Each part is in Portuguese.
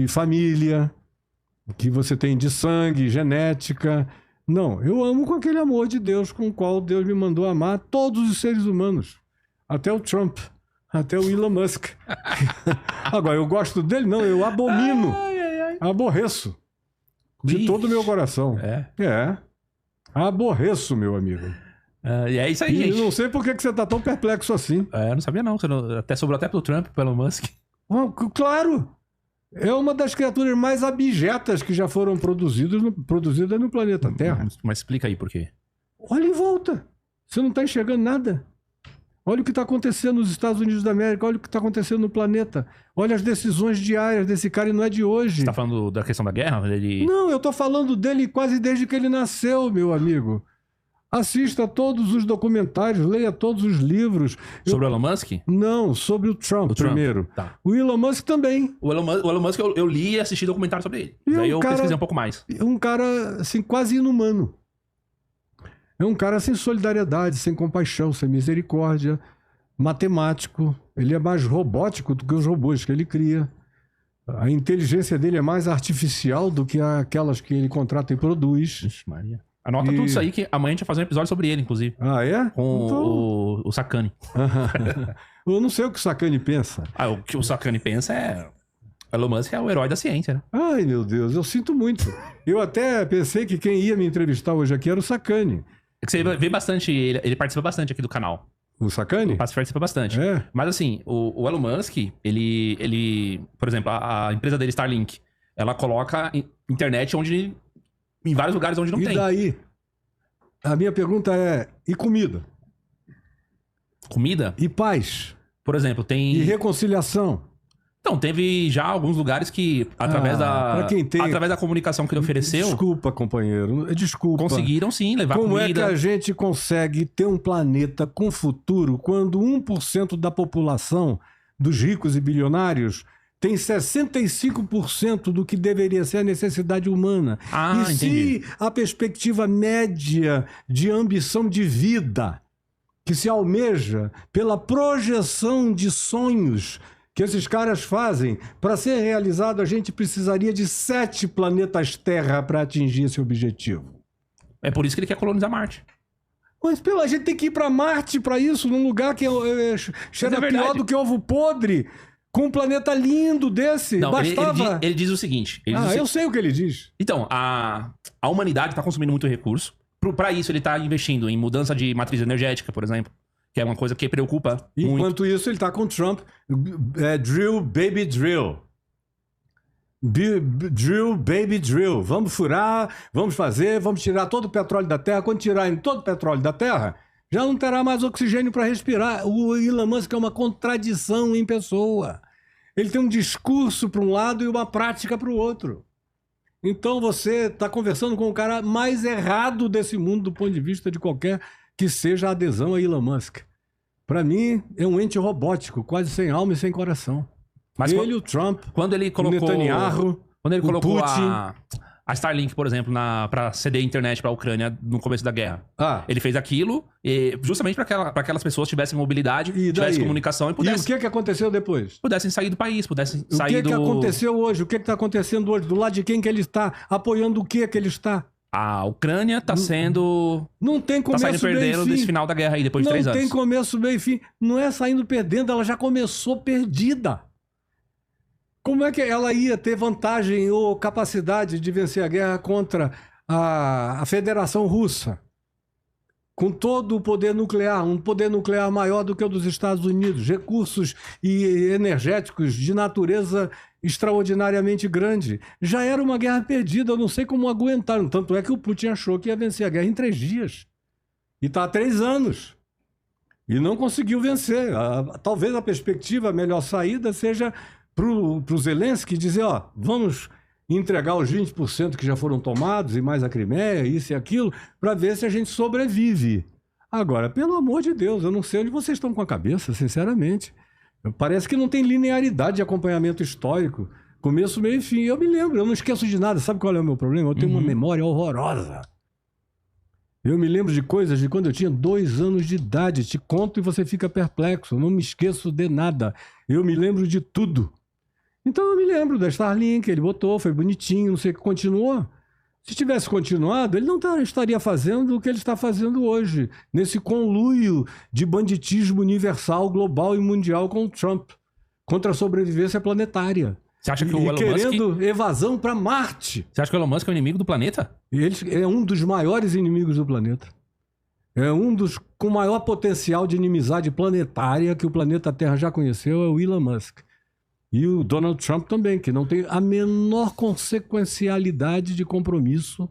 família, que você tem de sangue, genética. Não, eu amo com aquele amor de Deus com o qual Deus me mandou amar todos os seres humanos. Até o Trump, até o Elon Musk. Agora, eu gosto dele? Não, eu abomino, aborreço. De todo o meu coração. É. Aborreço, meu amigo. E é isso aí, gente. Eu não sei por que você tá tão perplexo assim. Eu não sabia, não. Até sobrou até pro Trump, pelo Musk. Claro! É uma das criaturas mais abjetas que já foram produzidas no planeta Terra. Mas explica aí por quê. Olha em volta. Você não está enxergando nada. Olha o que está acontecendo nos Estados Unidos da América. Olha o que está acontecendo no planeta. Olha as decisões diárias desse cara e não é de hoje. Você tá falando da questão da guerra? Não, eu tô falando dele quase desde que ele nasceu, meu amigo. Assista todos os documentários, leia todos os livros. Sobre o Elon Musk? Não, sobre o Trump primeiro. Tá. O Elon Musk também. O Elon Musk eu li e assisti documentário sobre ele. E Daí eu pesquisei um pouco mais. É um cara, assim, quase inumano. É um cara sem solidariedade, sem compaixão, sem misericórdia, matemático. Ele é mais robótico do que os robôs que ele cria. A inteligência dele é mais artificial do que aquelas que ele contrata e produz. Ixi, Maria. Anota tudo isso aí, que amanhã a gente vai fazer um episódio sobre ele, inclusive. Ah, é? Com então... o Sacani. Eu não sei o que o Sacani pensa. O que o Sacani pensa é... O Elon Musk é o herói da ciência, né? Ai, meu Deus, eu sinto muito. Eu até pensei que quem ia me entrevistar hoje aqui era o Sacani. É que você vê bastante, ele participa bastante aqui do canal. O Sacani? Participa bastante. É. Mas assim, o Elon Musk, ele por exemplo, a empresa dele, Starlink, ela coloca internet em vários lugares onde não tem. E daí? A minha pergunta é, e comida? Comida? E paz? Por exemplo, tem... E reconciliação? Então, teve já alguns lugares que, através da comunicação que ele ofereceu... Desculpa, companheiro. Desculpa. Conseguiram, sim, levar comida. comida. Como é que a gente consegue ter um planeta com futuro quando 1% da população, dos ricos e bilionários, tem 65% do que deveria ser a necessidade humana? E entendi. se a perspectiva média de ambição de vida que se almeja pela projeção de sonhos que esses caras fazem, para ser realizado, a gente precisaria de 7 planetas Terra para atingir esse objetivo. É por isso que ele quer colonizar Marte. Mas a gente tem que ir para Marte para isso, num lugar que cheira pior do que ovo podre, com um planeta lindo desse. Não, bastava... ele diz o seguinte... eu sei o que ele diz. Então, a humanidade está consumindo muito recurso. Para isso, ele está investindo em mudança de matriz energética, por exemplo. Que é uma coisa que preocupa muito. Enquanto isso, ele está com Trump. Drill, baby, drill. Drill, baby, drill. Vamos furar, vamos fazer, vamos tirar todo o petróleo da Terra. Quando tirarem todo o petróleo da Terra, já não terá mais oxigênio para respirar. O Elon Musk é uma contradição em pessoa. Ele tem um discurso para um lado e uma prática para o outro. Então você está conversando com o cara mais errado desse mundo do ponto de vista de qualquer que seja a adesão a Elon Musk. Para mim, é um ente robótico, quase sem alma e sem coração. Mas o Trump, quando ele colocou, o Netanyahu, quando ele colocou Putin... a Starlink, por exemplo, para ceder internet para a Ucrânia no começo da guerra. Ele fez aquilo justamente para aquelas pessoas tivessem mobilidade, tivessem comunicação e pudessem... E o que aconteceu depois? Pudessem sair do país, pudessem sair do... O que aconteceu hoje? O que está acontecendo hoje? Do lado de quem que ele está? Apoiando o que ele está? A Ucrânia está sendo... Não tem começo, tá saindo perdendo desse final da guerra aí, depois de 3 anos. Não tem começo, meio e fim. Não é saindo perdendo, ela já começou perdida. Como é que ela ia ter vantagem ou capacidade de vencer a guerra contra a Federação Russa? Com todo o poder nuclear, um poder nuclear maior do que o dos Estados Unidos, recursos energéticos de natureza extraordinariamente grande. Já era uma guerra perdida, eu não sei como aguentaram. Tanto é que o Putin achou que ia vencer a guerra em 3 dias. E está há 3 anos. E não conseguiu vencer. Talvez a perspectiva, a melhor saída seja para o Zelensky dizer, vamos entregar os 20% que já foram tomados e mais a Crimeia, isso e aquilo, para ver se a gente sobrevive. Agora, pelo amor de Deus, eu não sei onde vocês estão com a cabeça, sinceramente. Parece que não tem linearidade de acompanhamento histórico. Começo, meio e fim. Eu me lembro, eu não esqueço de nada. Sabe qual é o meu problema? Eu tenho uma memória horrorosa. Eu me lembro de coisas de quando eu tinha 2 anos de idade. Te conto e você fica perplexo. Eu não me esqueço de nada. Eu me lembro de tudo. Então eu me lembro da Starlink, ele botou, foi bonitinho, não sei o que, continuou. Se tivesse continuado, ele não estaria fazendo o que ele está fazendo hoje, nesse conluio de banditismo universal, global e mundial com o Trump, contra a sobrevivência planetária. Você acha que o Elon querendo evasão para Marte. Você acha que o Elon Musk é o inimigo do planeta? Ele é um dos maiores inimigos do planeta. É um dos com maior potencial de inimizade planetária que o planeta Terra já conheceu, é o Elon Musk. E o Donald Trump também, que não tem a menor consequencialidade de compromisso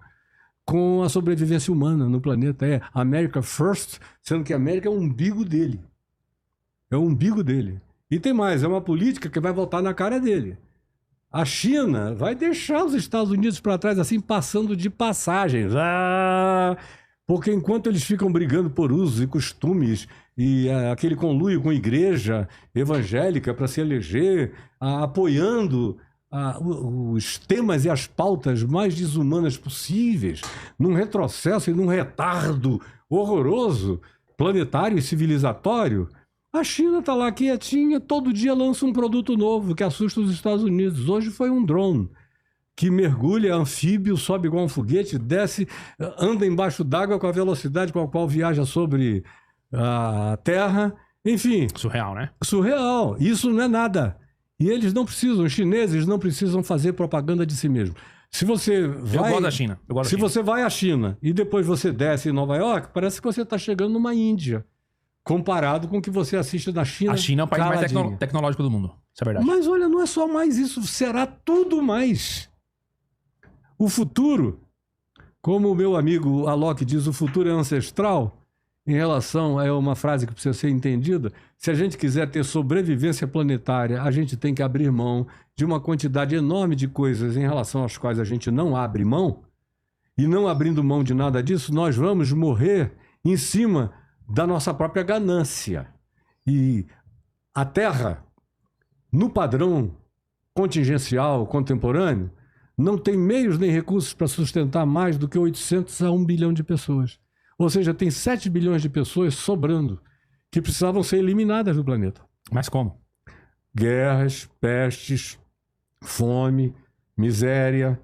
com a sobrevivência humana no planeta. É America First, sendo que a América é o umbigo dele. É o umbigo dele. E tem mais, é uma política que vai voltar na cara dele. A China vai deixar os Estados Unidos para trás, assim, passando de passagens. Porque enquanto eles ficam brigando por usos e costumes e aquele conluio com a igreja evangélica para se eleger, apoiando os temas e as pautas mais desumanas possíveis, num retrocesso e num retardo horroroso, planetário e civilizatório, a China está lá quietinha, todo dia lança um produto novo que assusta os Estados Unidos. Hoje foi um drone que mergulha, anfíbio, sobe igual um foguete, desce, anda embaixo d'água com a velocidade com a qual viaja sobre a Terra. Enfim. Surreal, né? Surreal. Isso não é nada. E eles não precisam, os chineses não precisam fazer propaganda de si mesmos. Se você vai... Eu gosto da China. Se você vai à China e depois você desce em Nova York, parece que você está chegando numa Índia. Comparado com o que você assiste da China. A China é o país mais tecnológico do mundo. Isso é verdade. Mas olha, não é só mais isso. Será tudo mais. O futuro, como o meu amigo Alok diz, o futuro é ancestral. Em relação a uma frase que precisa ser entendida. Se a gente quiser ter sobrevivência planetária, a gente tem que abrir mão de uma quantidade enorme de coisas em relação às quais a gente não abre mão. E não abrindo mão de nada disso, nós vamos morrer em cima da nossa própria ganância. E a Terra, no padrão contingencial contemporâneo, não tem meios nem recursos para sustentar mais do que 800 a 1 bilhão de pessoas. Ou seja, tem 7 bilhões de pessoas sobrando, que precisavam ser eliminadas do planeta. Mas como? Guerras, pestes, fome, miséria,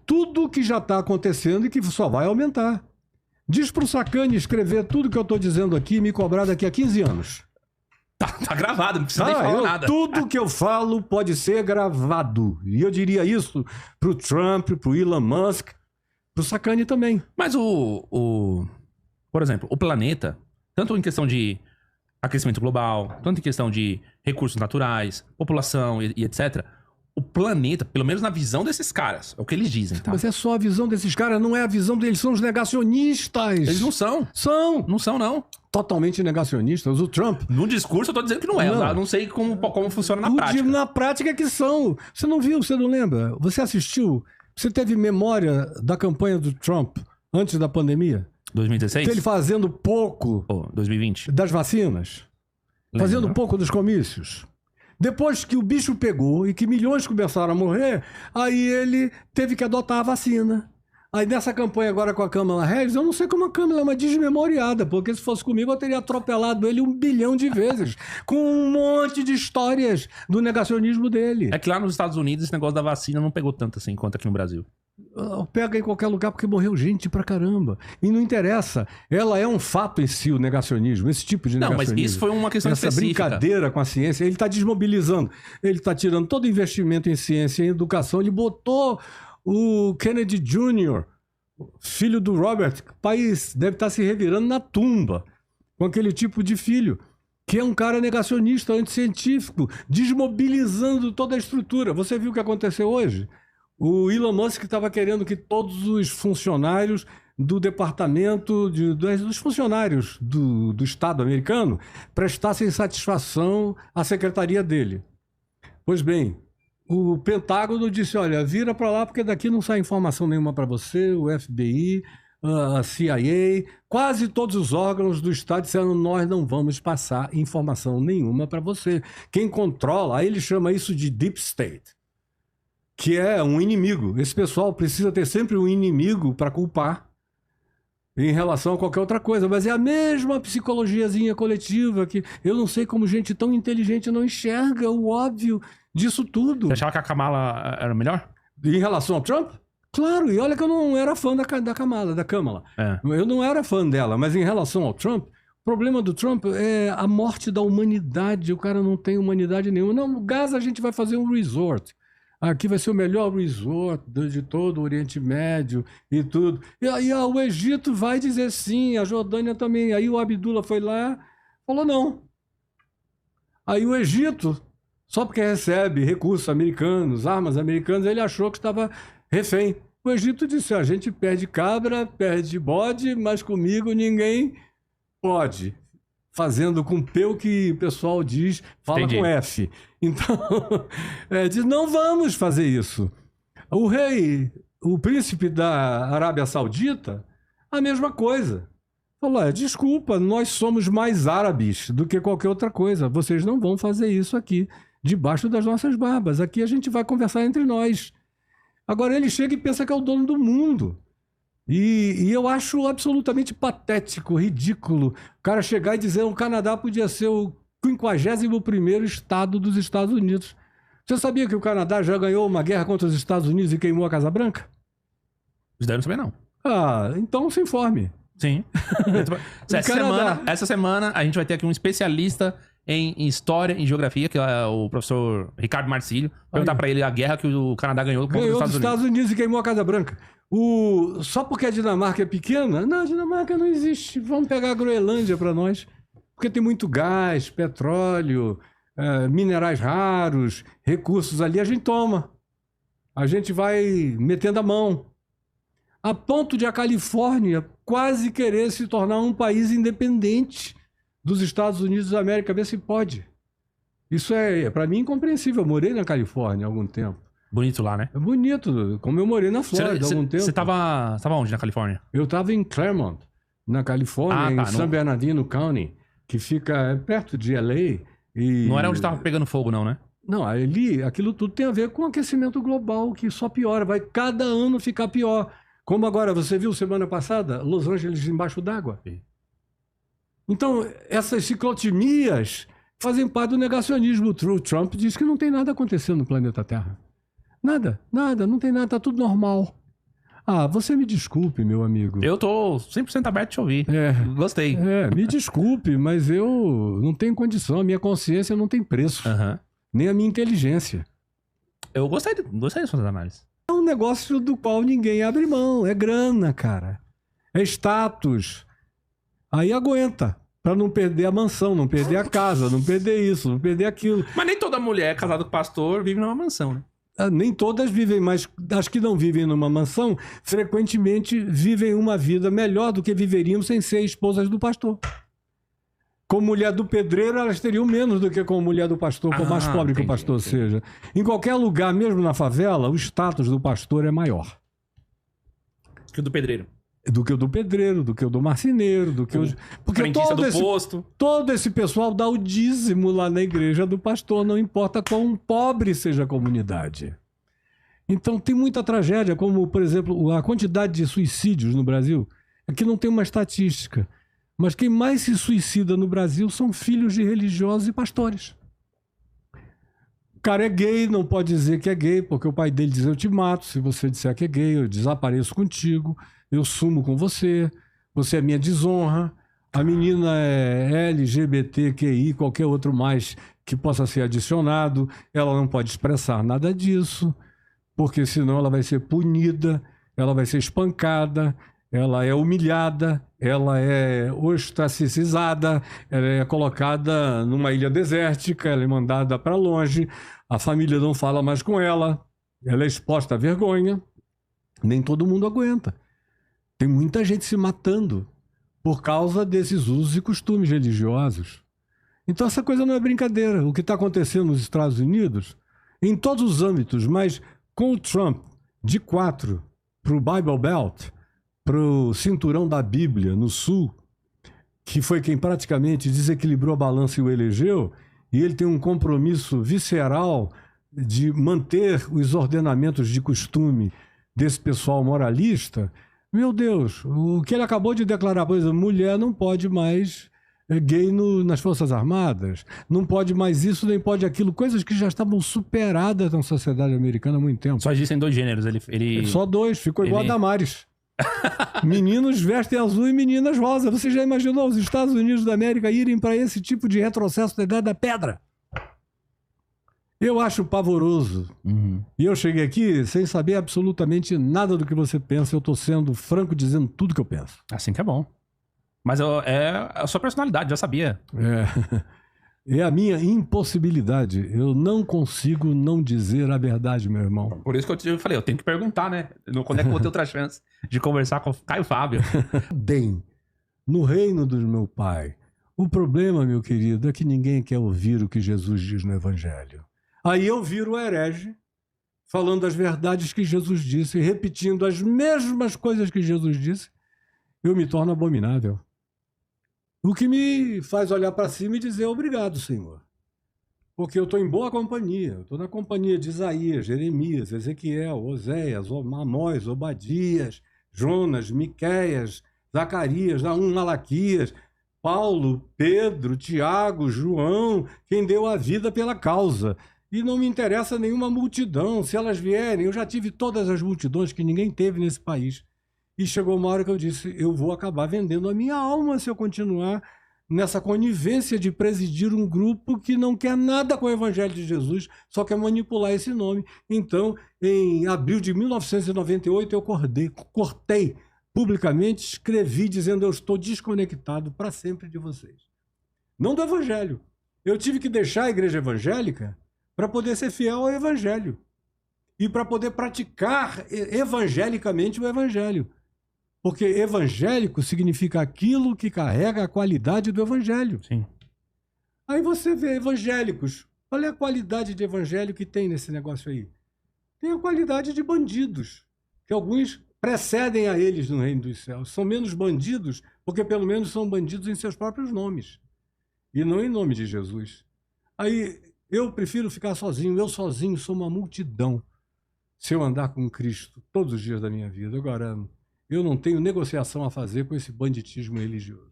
tudo que já está acontecendo e que só vai aumentar. Diz pro Sacani escrever tudo que eu tô dizendo aqui e me cobrar daqui a 15 anos. Tá gravado, não precisa nem falar nada. Tudo que eu falo pode ser gravado. E eu diria isso pro Trump, pro Elon Musk, pro Sacani também. Mas por exemplo, o planeta, tanto em questão de aquecimento global, tanto em questão de recursos naturais, população e etc., o planeta, pelo menos na visão desses caras, é o que eles dizem, tá? Mas é só a visão desses caras, não é a visão deles, são os negacionistas. Eles não são. São. Não são, não. Totalmente negacionistas. O Trump... No discurso eu tô dizendo que não é. Não. Eu não sei como funciona na prática. Na prática é que são. Você não viu, você não lembra? Você assistiu? Você teve memória da campanha do Trump antes da pandemia? 2016? Ele fazendo pouco... 2020. Das vacinas. Lembra? Fazendo pouco dos comícios. Depois que o bicho pegou e que milhões começaram a morrer, aí ele teve que adotar a vacina. Aí nessa campanha agora com a Kamala Harris, eu não sei como a Kamala é uma desmemoriada, porque se fosse comigo eu teria atropelado ele 1 bilhão de vezes, com um monte de histórias do negacionismo dele. É que lá nos Estados Unidos esse negócio da vacina não pegou tanto assim quanto aqui no Brasil. Pega em qualquer lugar porque morreu gente pra caramba. E não interessa. Ela é um fato em si, o negacionismo, esse tipo de negacionismo. Não, mas isso foi uma questão específica. Essa brincadeira com a ciência, ele está desmobilizando. Ele está tirando todo o investimento em ciência e em educação. Ele botou o Kennedy Jr., filho do Robert, o país deve estar se revirando na tumba com aquele tipo de filho, que é um cara negacionista, anticientífico, desmobilizando toda a estrutura. Você viu o que aconteceu hoje? O Elon Musk estava querendo que todos os funcionários do departamento, dos funcionários do Estado americano, prestassem satisfação à secretaria dele. Pois bem, o Pentágono disse, olha, vira para lá porque daqui não sai informação nenhuma para você, o FBI, a CIA, quase todos os órgãos do Estado disseram, nós não vamos passar informação nenhuma para você. Quem controla, aí ele chama isso de Deep State, que é um inimigo. Esse pessoal precisa ter sempre um inimigo para culpar em relação a qualquer outra coisa, mas é a mesma psicologiazinha coletiva que eu não sei como gente tão inteligente não enxerga o óbvio disso tudo. Você achava que a Kamala era melhor? Em relação ao Trump? Claro, e olha que eu não era fã da Kamala. É. Eu não era fã dela, mas em relação ao Trump, o problema do Trump é a morte da humanidade. O cara não tem humanidade nenhuma. Não, no Gaza a gente vai fazer um resort. Aqui vai ser o melhor resort de todo o Oriente Médio e tudo. E aí o Egito vai dizer sim, a Jordânia também. Aí o Abdullah foi lá, falou não. Aí o Egito, só porque recebe recursos americanos, armas americanas, ele achou que estava refém. O Egito disse, a gente perde cabra, perde bode, mas comigo ninguém pode. Fazendo com P o que o pessoal diz, fala Entendi. com F. Então, diz, não vamos fazer isso. O rei, o príncipe da Arábia Saudita, a mesma coisa. Falou, desculpa, nós somos mais árabes do que qualquer outra coisa. Vocês não vão fazer isso aqui, debaixo das nossas barbas. Aqui a gente vai conversar entre nós. Agora ele chega e pensa que é o dono do mundo. E eu acho absolutamente patético, ridículo, o cara chegar e dizer que o Canadá podia ser o 51º estado dos Estados Unidos. Você sabia que o Canadá já ganhou uma guerra contra os Estados Unidos e queimou a Casa Branca? Isso daí eu não sabia, não. Ah, então se informe. Sim. Essa semana a gente vai ter aqui um especialista em história e geografia, que é o professor Ricardo Marcílio. Perguntar pra ele a guerra que o Canadá ganhou contra os Estados Unidos e queimou a Casa Branca. Só porque a Dinamarca é pequena? Não, a Dinamarca não existe. Vamos pegar a Groenlândia para nós. Porque tem muito gás, petróleo, minerais raros, recursos ali. A gente toma. A gente vai metendo a mão. A ponto de a Califórnia quase querer se tornar um país independente dos Estados Unidos da América. Vê se pode. Isso para mim, incompreensível. Eu morei na Califórnia há algum tempo. Bonito lá, né? É bonito, como eu morei na Flórida há algum tempo. Você tava onde na Califórnia? Eu estava em Claremont, na Califórnia, em San Bernardino County, que fica perto de LA. Não era onde estava pegando fogo, não, né? Não, ali, aquilo tudo tem a ver com aquecimento global, que só piora, vai cada ano ficar pior. Como agora, você viu semana passada, Los Angeles embaixo d'água? Então, essas ciclotimias fazem parte do negacionismo. O Trump diz que não tem nada acontecendo no planeta Terra. Nada, não tem nada, tá tudo normal. Você me desculpe, meu amigo. Eu tô 100% aberto a te ouvir. Gostei. Me desculpe, mas eu não tenho condição, a minha consciência não tem preço. Nem a minha inteligência. Eu gostei das suas análises. É um negócio do qual ninguém abre mão, é grana, cara. É status. Aí aguenta. Pra não perder a mansão, não perder a casa, não perder isso, não perder aquilo. Mas nem toda mulher casada com pastor vive numa mansão, né? Nem todas vivem, mas as que não vivem numa mansão, frequentemente vivem uma vida melhor do que viveriam sem ser esposas do pastor. Como mulher do pedreiro, elas teriam menos do que como mulher do pastor, por mais pobre que o pastor seja. Em qualquer lugar, mesmo na favela, o status do pastor é maior. Que o do pedreiro. Do que o do pedreiro, do que o do marceneiro, do que o... Porque todo esse pessoal dá o dízimo lá na igreja do pastor, não importa quão pobre seja a comunidade. Então tem muita tragédia, como, por exemplo, a quantidade de suicídios no Brasil. Aqui não tem uma estatística, mas quem mais se suicida no Brasil são filhos de religiosos e pastores. O cara é gay, não pode dizer que é gay, porque o pai dele diz, eu te mato se você disser que é gay, eu desapareço contigo. Eu sumo com você, você é minha desonra, a menina é LGBTQI, qualquer outro mais que possa ser adicionado, ela não pode expressar nada disso, porque senão ela vai ser punida, ela vai ser espancada, ela é humilhada, ela é ostracizada, ela é colocada numa ilha desértica, ela é mandada para longe, a família não fala mais com ela é exposta à vergonha, nem todo mundo aguenta. Tem muita gente se matando por causa desses usos e costumes religiosos. Então essa coisa não é brincadeira. O que está acontecendo nos Estados Unidos, em todos os âmbitos, mas com o Trump de 4 para o Bible Belt, para o cinturão da Bíblia no sul, que foi quem praticamente desequilibrou a balança e o elegeu, e ele tem um compromisso visceral de manter os ordenamentos de costume desse pessoal moralista. Meu Deus, o que ele acabou de declarar, por exemplo, mulher não pode mais gay nas Forças Armadas, não pode mais isso, nem pode aquilo, coisas que já estavam superadas na sociedade americana há muito tempo. Só existem 2 gêneros. Só 2, ficou igual a ele- Damares. Meninos vestem azul e meninas rosa. Você já imaginou os Estados Unidos da América irem para esse tipo de retrocesso da Idade da Pedra? Eu acho pavoroso. Uhum. E eu cheguei aqui sem saber absolutamente nada do que você pensa. Eu tô sendo franco dizendo tudo que eu penso. Assim que é bom. Mas é a sua personalidade, já sabia. É a minha impossibilidade. Eu não consigo não dizer a verdade, meu irmão. Por isso que eu falei, eu tenho que perguntar, né? Quando é que eu vou ter outra chance de conversar com o Caio Fábio? Bem, no reino do meu pai, o problema, meu querido, é que ninguém quer ouvir o que Jesus diz no Evangelho. Aí eu viro o herege, falando as verdades que Jesus disse, repetindo as mesmas coisas que Jesus disse, eu me torno abominável. O que me faz olhar para cima e dizer obrigado, Senhor. Porque eu estou em boa companhia. Eu estou na companhia de Isaías, Jeremias, Ezequiel, Oséias, Amós, Obadias, Jonas, Miqueias, Zacarias, Naum, Malaquias, Paulo, Pedro, Tiago, João, quem deu a vida pela causa. E não me interessa nenhuma multidão. Se elas vierem, eu já tive todas as multidões que ninguém teve nesse país. E chegou uma hora que eu disse, eu vou acabar vendendo a minha alma se eu continuar nessa conivência de presidir um grupo que não quer nada com o Evangelho de Jesus, só quer manipular esse nome. Então, em abril de 1998, eu cortei publicamente, escrevi dizendo eu estou desconectado para sempre de vocês. Não do Evangelho. Eu tive que deixar a igreja evangélica para poder ser fiel ao Evangelho e para poder praticar evangelicamente o Evangelho. Porque evangélico significa aquilo que carrega a qualidade do Evangelho. Sim. Aí você vê evangélicos. Qual é a qualidade de evangelho que tem nesse negócio aí? Tem a qualidade de bandidos, que alguns precedem a eles no reino dos céus. São menos bandidos, porque pelo menos são bandidos em seus próprios nomes. E não em nome de Jesus. Aí eu prefiro ficar sozinho. Eu sozinho sou uma multidão. Se eu andar com Cristo todos os dias da minha vida, eu garanto. Eu não tenho negociação a fazer com esse banditismo religioso.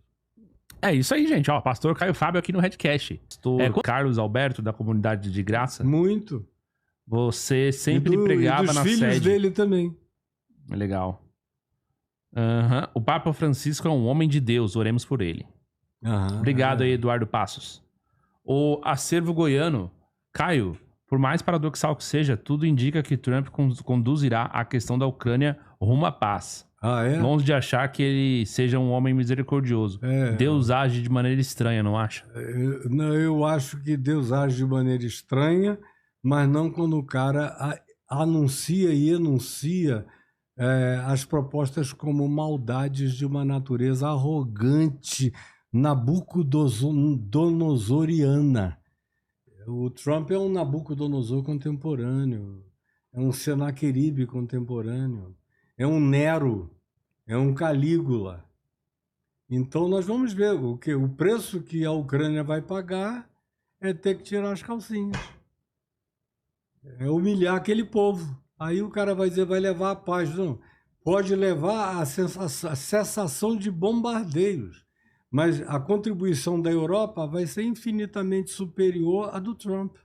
É isso aí, gente. Ó, pastor Caio Fábio aqui no Redcast. Pastor Carlos Alberto, da Comunidade de Graça. Muito. Você sempre e pregava dos na filhos sede. dele também. Legal. Uhum. O Papa Francisco é um homem de Deus, oremos por ele. Obrigado aí, Eduardo Passos. O acervo goiano, Caio, por mais paradoxal que seja, tudo indica que Trump conduzirá a questão da Ucrânia rumo à paz. Longe de achar que ele seja um homem misericordioso. Deus age de maneira estranha, não acha? Eu acho que Deus age de maneira estranha, mas não quando o cara anuncia e enuncia as propostas como maldades de uma natureza arrogante, nabucodonosoriana. O Trump é um Nabucodonosor contemporâneo, é um Senaqueribe contemporâneo, é um Nero, é um Calígula. Então nós vamos ver o preço que a Ucrânia vai pagar é ter que tirar as calcinhas. É humilhar aquele povo. Aí o cara vai dizer, vai levar a paz. Não, pode levar a cessação de bombardeios. Mas a contribuição da Europa vai ser infinitamente superior à do Trump.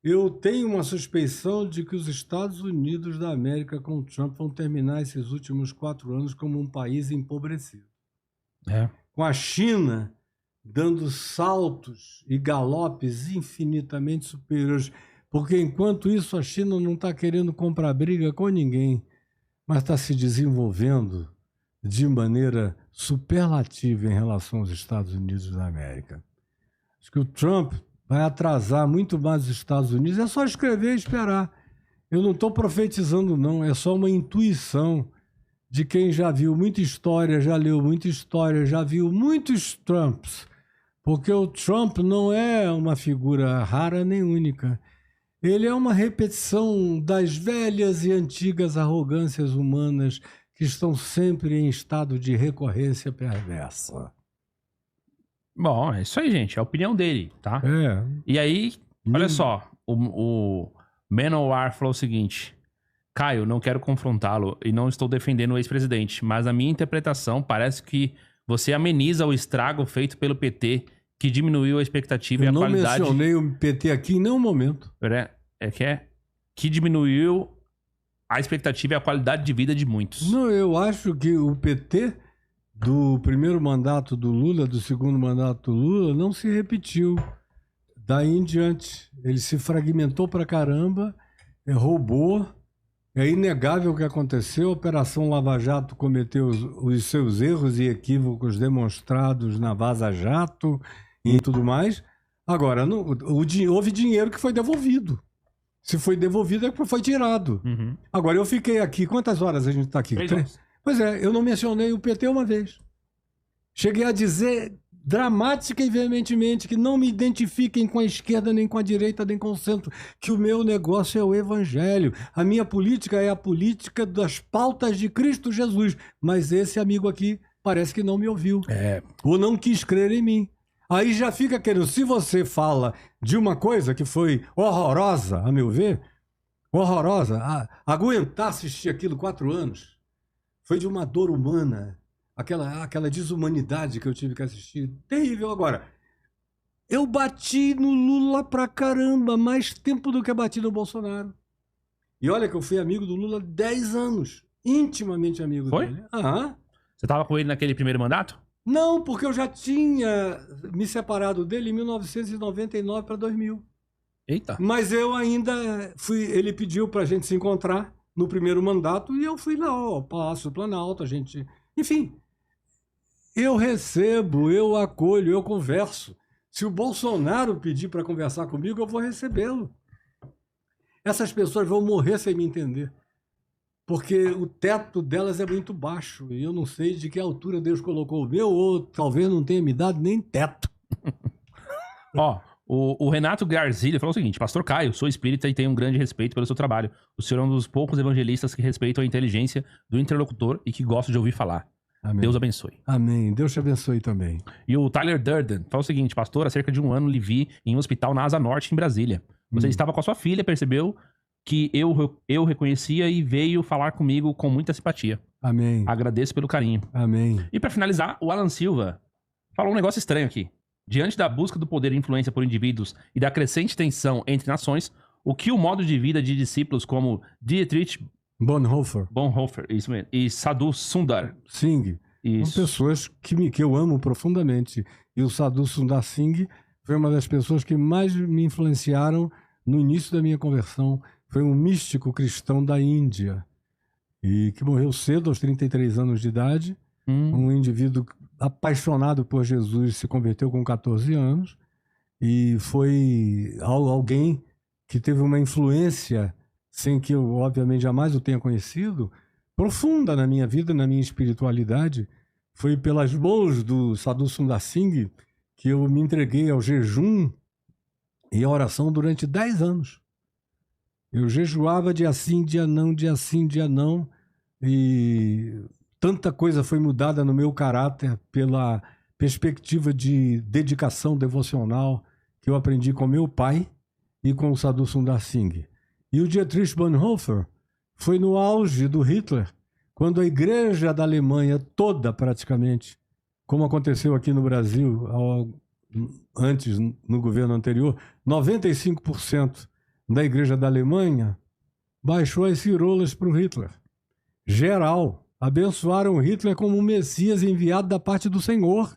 Eu tenho uma suspeição de que os Estados Unidos da América com o Trump vão terminar esses últimos 4 anos como um país empobrecido. Com a China dando saltos e galopes infinitamente superiores. Porque enquanto isso a China não está querendo comprar briga com ninguém, mas está se desenvolvendo de maneira superlativa em relação aos Estados Unidos da América. Acho que o Trump vai atrasar muito mais os Estados Unidos. É só escrever e esperar. Eu não estou profetizando, não. É só uma intuição de quem já viu muita história, já leu muita história, já viu muitos Trumps. Porque o Trump não é uma figura rara nem única. Ele é uma repetição das velhas e antigas arrogâncias humanas que estão sempre em estado de recorrência perversa. Bom, é isso aí, gente. É a opinião dele, tá? E aí, olha só. O Manowar falou o seguinte. Caio, não quero confrontá-lo e não estou defendendo o ex-presidente, mas a minha interpretação parece que você ameniza o estrago feito pelo PT, que diminuiu a expectativa e Eu a não qualidade... mencionei o PT aqui em nenhum momento. Que diminuiu a expectativa e a qualidade de vida de muitos. Não, eu acho que o PT do primeiro mandato do Lula, do segundo mandato do Lula, não se repetiu. Daí em diante, ele se fragmentou pra caramba, roubou. É inegável o que aconteceu. A Operação Lava Jato cometeu os seus erros e equívocos demonstrados na Vaza Jato e tudo mais. Agora, houve dinheiro que foi devolvido. Se foi devolvido, é porque foi tirado. Uhum. Agora, eu fiquei aqui... Quantas horas a gente está aqui? 3 horas. Pois é, eu não mencionei o PT uma vez. Cheguei a dizer dramática e veementemente que não me identifiquem com a esquerda, nem com a direita, nem com o centro, que o meu negócio é o evangelho. A minha política é a política das pautas de Cristo Jesus. Mas esse amigo aqui parece que não me ouviu. Ou não quis crer em mim. Aí já fica querendo, se você fala de uma coisa que foi horrorosa, a meu ver, horrorosa, aguentar assistir aquilo 4 anos, foi de uma dor humana, aquela desumanidade que eu tive que assistir, terrível. Agora, eu bati no Lula pra caramba, mais tempo do que bati no Bolsonaro. E olha que eu fui amigo do Lula 10 anos, intimamente amigo dele. Aham. Você tava com ele naquele primeiro mandato? Não, porque eu já tinha me separado dele em 1999 para 2000. Eita. Mas eu ainda fui... Ele pediu pra gente se encontrar no primeiro mandato e eu fui lá, ó, Palácio do Planalto, a gente... Enfim, eu recebo, eu acolho, eu converso. Se o Bolsonaro pedir para conversar comigo, eu vou recebê-lo. Essas pessoas vão morrer sem me entender. Porque o teto delas é muito baixo. E eu não sei de que altura Deus colocou o meu, ou talvez não tenha me dado nem teto. Ó, o Renato Garzilha falou o seguinte: Pastor Caio, sou espírita e tenho um grande respeito pelo seu trabalho. O senhor é um dos poucos evangelistas que respeitam a inteligência do interlocutor e que gosta de ouvir falar. Amém. Deus abençoe. Amém. Deus te abençoe também. E o Tyler Durden fala o seguinte: Pastor, há cerca de 1 ano lhe vi em um hospital na Asa Norte, em Brasília. Você estava com a sua filha, percebeu que eu reconhecia e veio falar comigo com muita simpatia. Amém. Agradeço pelo carinho. Amém. E pra finalizar, o Alan Silva falou um negócio estranho aqui. Diante da busca do poder e influência por indivíduos e da crescente tensão entre nações, o que o modo de vida de discípulos como Dietrich Bonhoeffer, isso mesmo, e Sadhu Sundar. Singh. Isso. São pessoas que eu amo profundamente. E o Sadhu Sundar Singh foi uma das pessoas que mais me influenciaram no início da minha conversão. Foi um místico cristão da Índia e que morreu cedo, aos 33 anos de idade. Um indivíduo apaixonado por Jesus, se converteu com 14 anos e foi alguém que teve uma influência, sem que eu, obviamente, jamais o tenha conhecido, profunda na minha vida, na minha espiritualidade. Foi pelas mãos do Sadhu Sundar Singh que eu me entreguei ao jejum e à oração durante 10 anos. Eu jejuava dia sim, dia não, dia sim, dia não, e tanta coisa foi mudada no meu caráter pela perspectiva de dedicação devocional que eu aprendi com meu pai e com o Sadhu Sundar Singh. E o Dietrich Bonhoeffer foi no auge do Hitler, quando a igreja da Alemanha toda, praticamente, como aconteceu aqui no Brasil, antes, no governo anterior, 95% da igreja da Alemanha baixou as cirolas para o Hitler. Geral. Abençoaram Hitler como um Messias enviado da parte do Senhor.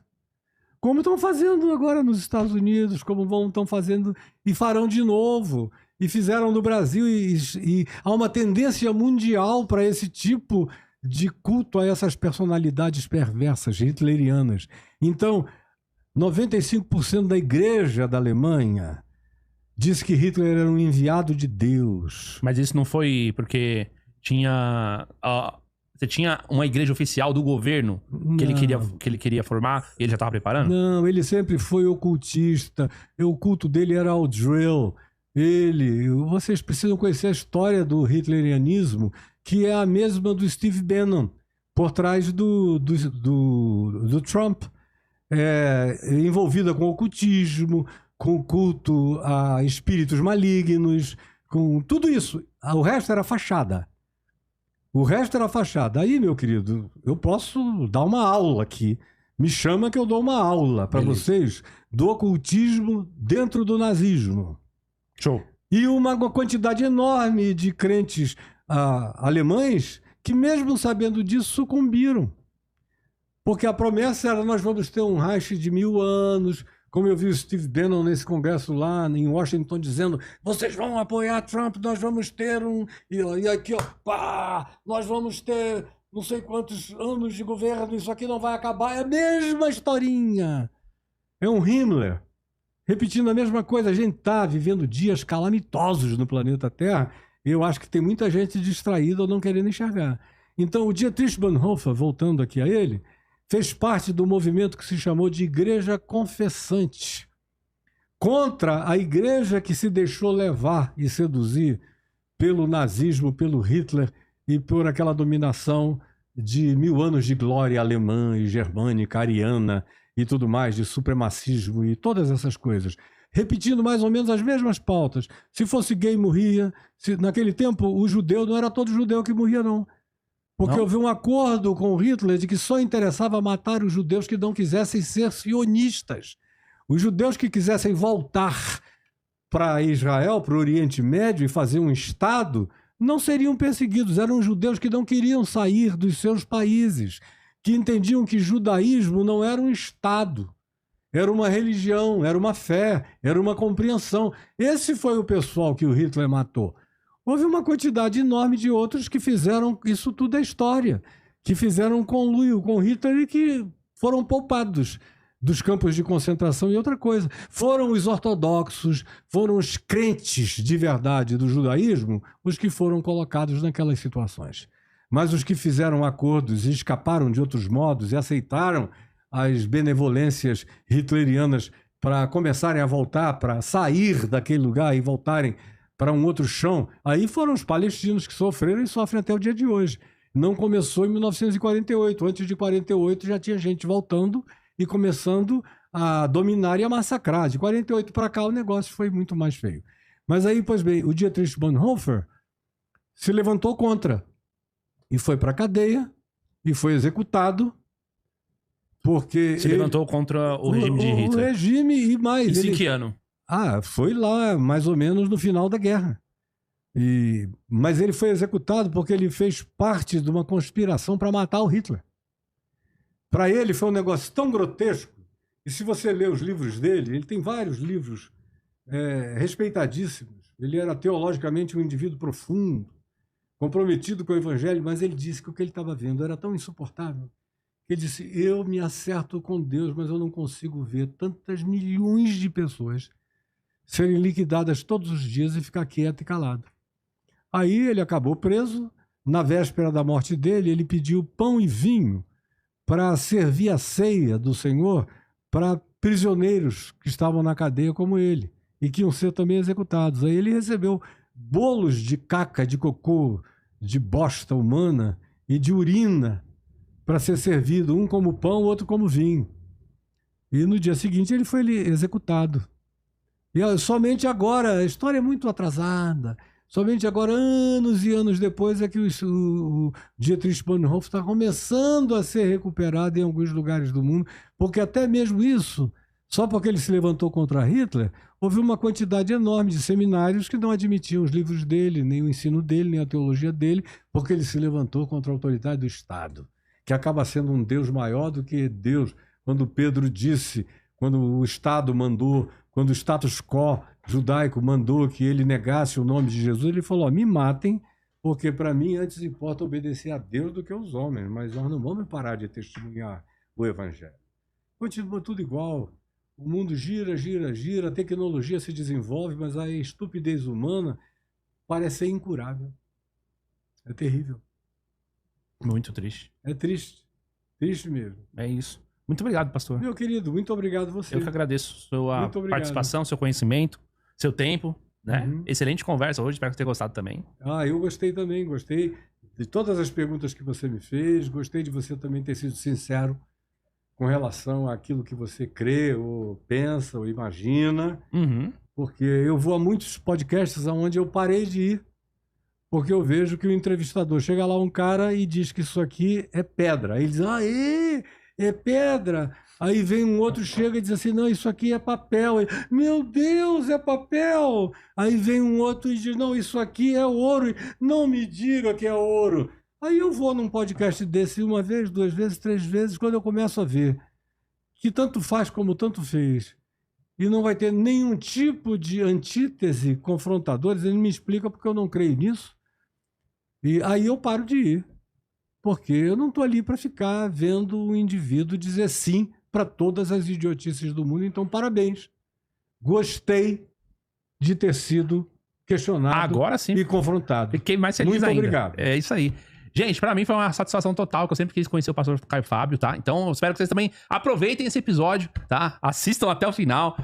Como estão fazendo agora nos Estados Unidos, como estão fazendo e farão de novo. E fizeram no Brasil e há uma tendência mundial para esse tipo de culto a essas personalidades perversas, hitlerianas. Então, 95% da igreja da Alemanha diz que Hitler era um enviado de Deus. Mas isso não foi porque tinha... Você tinha uma igreja oficial do governo que ele queria formar e ele já estava preparando? Não, ele sempre foi ocultista. O culto dele era ao drill. Vocês precisam conhecer a história do hitlerianismo, que é a mesma do Steve Bannon, por trás do Trump. Envolvida com ocultismo, com culto a espíritos malignos, com tudo isso. O resto era fachada. Aí, meu querido, eu posso dar uma aula aqui Me chama que eu dou uma aula para vocês do ocultismo dentro do nazismo. Show. E uma quantidade enorme de crentes alemães que, mesmo sabendo disso, sucumbiram. Porque a promessa era: nós vamos ter um Reich de 1000 anos, como eu vi o Steve Bannon nesse congresso lá em Washington dizendo: vocês vão apoiar Trump, nós vamos ter um... E aqui, ó, pá, nós vamos ter não sei quantos anos de governo, isso aqui não vai acabar. É a mesma historinha. É um Himmler repetindo a mesma coisa. A gente está vivendo dias calamitosos no planeta Terra e eu acho que tem muita gente distraída ou não querendo enxergar. Então, o Dietrich Bonhoeffer, voltando aqui a ele, fez parte do movimento que se chamou de Igreja Confessante, contra a igreja que se deixou levar e seduzir pelo nazismo, pelo Hitler e por aquela dominação de 1000 anos de glória alemã e germânica, ariana e tudo mais, de supremacismo e todas essas coisas. Repetindo mais ou menos as mesmas pautas. Se fosse gay, morria. Naquele tempo, o judeu não era todo judeu que morria, não. Porque houve um acordo com Hitler de que só interessava matar os judeus que não quisessem ser sionistas. Os judeus que quisessem voltar para Israel, para o Oriente Médio e fazer um Estado, não seriam perseguidos. Eram judeus que não queriam sair dos seus países, que entendiam que judaísmo não era um Estado, era uma religião, era uma fé, era uma compreensão. Esse foi o pessoal que o Hitler matou. Houve uma quantidade enorme de outros que fizeram isso tudo é história, que fizeram conluio com Hitler e que foram poupados dos campos de concentração e outra coisa. Foram os ortodoxos, foram os crentes de verdade do judaísmo os que foram colocados naquelas situações. Mas os que fizeram acordos e escaparam de outros modos e aceitaram as benevolências hitlerianas para começarem a voltar, para sair daquele lugar e voltarem para um outro chão, aí foram os palestinos que sofreram e sofrem até o dia de hoje. Não começou em 1948. Antes de 48 já tinha gente voltando e começando a dominar e a massacrar. De 48 para cá o negócio foi muito mais feio. Mas aí, pois bem, o Dietrich Bonhoeffer se levantou contra e foi para a cadeia e foi executado porque... Se levantou contra o regime de Hitler. O regime e mais... Em que ano? Foi lá, mais ou menos no final da guerra. Mas ele foi executado porque ele fez parte de uma conspiração para matar o Hitler. Para ele foi um negócio tão grotesco, e se você ler os livros dele, ele tem vários livros respeitadíssimos. Ele era teologicamente um indivíduo profundo, comprometido com o evangelho, mas ele disse que o que ele estava vendo era tão insuportável. Ele disse: eu me acerto com Deus, mas eu não consigo ver tantas milhões de pessoas serem liquidadas todos os dias e ficar quieto e calado. Aí ele acabou preso. Na véspera da morte dele, ele pediu pão e vinho para servir a ceia do Senhor para prisioneiros que estavam na cadeia como ele e que iam ser também executados. Aí ele recebeu bolos de caca, de cocô, de bosta humana e de urina para ser servido, um como pão, outro como vinho. E no dia seguinte ele foi executado. E somente agora, a história é muito atrasada, somente agora, anos e anos depois, é que o Dietrich Bonhoeffer está começando a ser recuperado em alguns lugares do mundo, porque até mesmo isso, só porque ele se levantou contra Hitler, houve uma quantidade enorme de seminários que não admitiam os livros dele, nem o ensino dele, nem a teologia dele, porque ele se levantou contra a autoridade do Estado, que acaba sendo um Deus maior do que Deus. Quando Pedro disse, quando o Estado mandou, quando o status quo judaico mandou que ele negasse o nome de Jesus, ele falou: me matem, porque para mim antes importa obedecer a Deus do que aos homens, mas nós não vamos parar de testemunhar o evangelho. Continua tudo igual, o mundo gira, gira, gira, a tecnologia se desenvolve, mas a estupidez humana parece ser incurável. É terrível. Muito triste. É triste, triste mesmo. É isso. Muito obrigado, pastor. Meu querido, muito obrigado a você. Eu que agradeço sua participação, seu conhecimento, seu tempo, né? Excelente conversa hoje, espero que você tenha gostado também. Eu gostei também, gostei de todas as perguntas que você me fez, gostei de você também ter sido sincero com relação àquilo que você crê, ou pensa, ou imagina, porque eu vou a muitos podcasts onde eu parei de ir, porque eu vejo que o entrevistador chega lá um cara e diz que isso aqui é pedra. Aí ele diz: é pedra. Aí vem um outro, chega e diz assim, não, isso aqui é papel. Meu Deus, é papel! Aí vem um outro e diz, não, isso aqui é ouro. Não me diga que é ouro. Aí eu vou num podcast desse uma vez, 2 vezes, 3 vezes, quando eu começo a ver que tanto faz como tanto fez, e não vai ter nenhum tipo de antítese confrontadores, ele me explica porque eu não creio nisso, e aí eu paro de ir. Porque eu não estou ali para ficar vendo o indivíduo dizer sim para todas as idiotices do mundo. Então, parabéns. Gostei de ter sido questionado Agora sim. e confrontado. Fiquei mais feliz Muito ainda. obrigado. É isso aí. Gente, pra mim foi uma satisfação total, que eu sempre quis conhecer o pastor Caio Fábio, tá? Então, eu espero que vocês também aproveitem esse episódio, tá? Assistam até o final,